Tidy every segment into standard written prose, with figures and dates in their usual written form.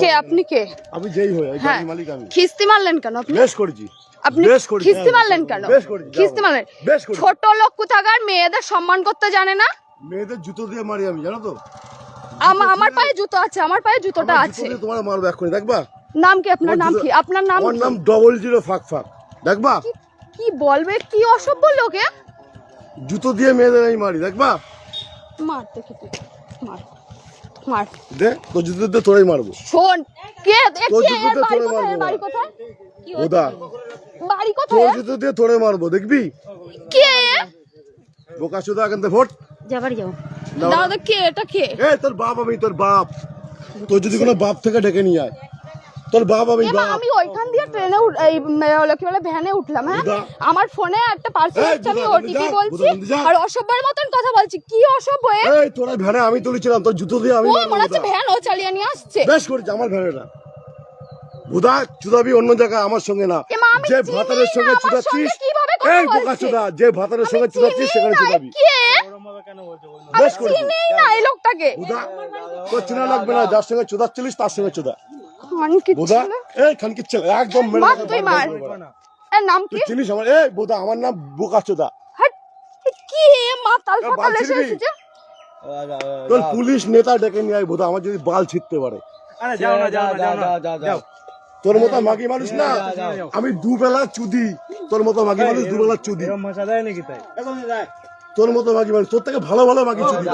কে আপনি? কে আমি যেই হই গাড়ির মালিক আমি। খিস্তি মারলেন কেন আপনি? বেশ করেছি। আপনি খিস্তি মারলেন কেন? খিস্তি মারলেন? ছোট লোক কোথাকার, মেয়েদের সম্মান করতে জানে না। মেয়েদের জুতো দিয়ে মারি আমি, জানো তো? আমার পায়ে জুতো আছে, আমার পায়ে জুতোটা আছে। তোমার মারবো এক্ষুনি, দেখবা? নাম কি আপনার? নাম কি আপনার? নাম আমার নাম 00 ফাঁক ফাঁক, দেখবা? কি বলবে? কি অসভ্য লোকে। জুতো দিয়ে মেয়েদের আমি মারি, দেখবা? মার দেখি তুই, মার মার দে, তো জুতো দিয়ে তোরাই মারবো। শোন, কে তোর জুতো দিয়ে তোরে মারবো। বাড়ি কোথায়? ওদা বাড়ি কোথায়? তোর জুতো দিয়ে তোরে মারবো, দেখবি? কে? বোকা চোদা, এখান থেকে ভোট যা বাড়ি যাও। দাদা কে এটা? কে? তোর বাপ আমি, তোর বাপ। তোর যদি কোনো বাপ থেকে ডেকে নিয়ে আয়, তোর বাপ আমি। আমি ওইখান দিয়ে ট্রেনে এই কি বলে ভ্যানে উঠলাম। হ্যাঁ, আমার ফোনে একটা পার্সেল আসছে, আমি ওটিপি বলছি আর অসভ্যের মতন কথা বলছি। কি অসভ্য? এই তোরা ভ্যানে আমি তুলেছিলাম, তোর জুতো দিয়ে আমি। ও মনে হচ্ছে ভ্যান ও চালিয়ে নিয়ে আসছে। বেশ করেছে, আমার ভ্যানেটা। বুদা চুদাবি অন্য জায়গায়, আমার সঙ্গে না। যে ভাতারের সঙ্গে চুদাচ্ছিস, এই বোকা চুদা, যে ভাতারের সঙ্গে চুদাচ্ছিস সেখানে চুদাবি। বেশ করেছিস। চিনি না এই লোকটাকে। বুদা তোর চেনা লাগবে না, যার সঙ্গে চুদাচ্ছিলিস তার সঙ্গে চুদা। বুদা এই খানকির ছেলে, একদম মেরে মার তুই মার। এর নাম কি? চিনিস আমার? এই বুদা, আমার নাম বোকা চুদা। কি মাতাল ফাতাল এসেছে? তোর পুলিশ নেতা ডেকে নিয়ে আয় বুদা, আমার যদি বাল ছিঁড়তে পারে। আরে যাও না, যাও না, যাও। তোর মতো মাগি মানুষ না আমি, দুবেলা চুদি। তোর মতো মাগি মানুষ দুবেলা চুদি। এরকম মশা দেয় নাকি তাই? তোর মতো মাগি মানুষ, তোর থেকে ভালো ভালো মাগি চুদি।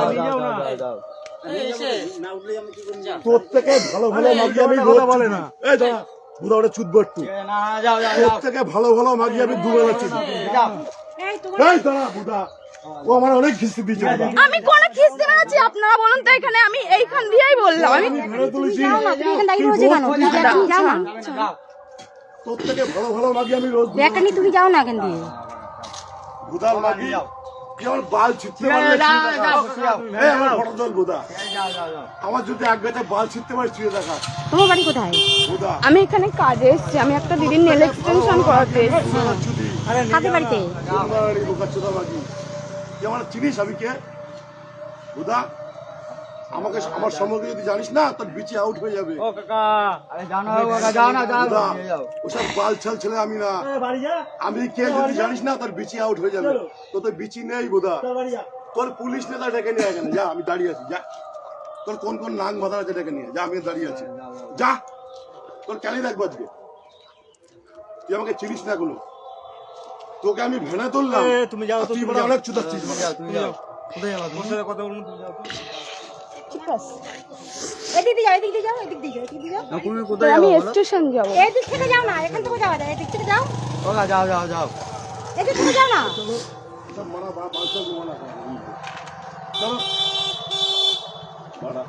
তোর থেকে ভালো ভালো মাগি আমি কথা বলে না। এই দাঁড়া বুদা, ওটা চুদবো একটু। তোর থেকে ভালো ভালো মাগি আমি দুবেলা চুদি। এই দাঁড়া বুদা, ও আমার অনেক খিস্তি দিয়েছে। আমি কোন খিস্তি মেরেছি? আপনারা বলুন তো এখানে। আমি এইখান দিয়েই বললাম। আমি ঘরে তুলেছি। তোর থেকে ভালো ভালো মাগি আমি রোজ তুমি যাও না এখান দিয়ে। বুদার মাগি কি আমার বাল ছিঁড়তে পারলে এই আমার ফটো তোল বুদা। আমার যদি এক গাছে বাল ছিঁড়তে পারে ছুঁয়ে দেখা। তোমার বাড়ি কোথায়? বুদা আমি এখানে কাজে এসেছি, আমি একটা দিদির নেল এক্সটেনশন করাতে এসেছি। কাদের বাড়িতে? বোকা চোদা মাগি, তুই আমার চিনিস আমি কে? বুদা আমাকে, আমার সম্পর্কে যদি জানিস না তোর বিচি আউট হয়ে যাবে। ও কাকা, আরে যাও না কাকা, যাও না, যাও। ওসব বাল ছাল ছেলে আমি না। আমি কে যদি জানিস না তোর বিচি আউট হয়ে যাবে। তোর তো বিচি নেই বুদা। তোর পুলিশ নেতা ডেকে নিয়ে এখানে যা, আমি দাঁড়িয়ে আছি যা। তোর কোন কোন নাং মাথা আছে ডেকে নিয়ে যা, আমি দাঁড়িয়ে আছি যা। তোর কেন দেখবো আজকে? তুই আমাকে চিনিস না কোনো। তোকে আমি ভেড়া তুললাম, তুমি যাও, তুই বড় অনেক চুদাচ্ছিস। তুমি যাও। কোথায় যাবা? তোর সাথে কথা বলুন, তুমি যাও। ঠিক আছে, এদিক দিয়ে যাও, এদিক দিয়ে যাও, এদিক দিয়ে যাও, এদিক দিয়ে যাও। আমি স্টেশন যাব। এদিক থেকে যাও না, এখান থেকে যাওয়া যায়। এদিক থেকে যাও। ওকা, যাও। এদিক থেকে যাও না। সব মারা বাল ছাল মারা চলো মারা।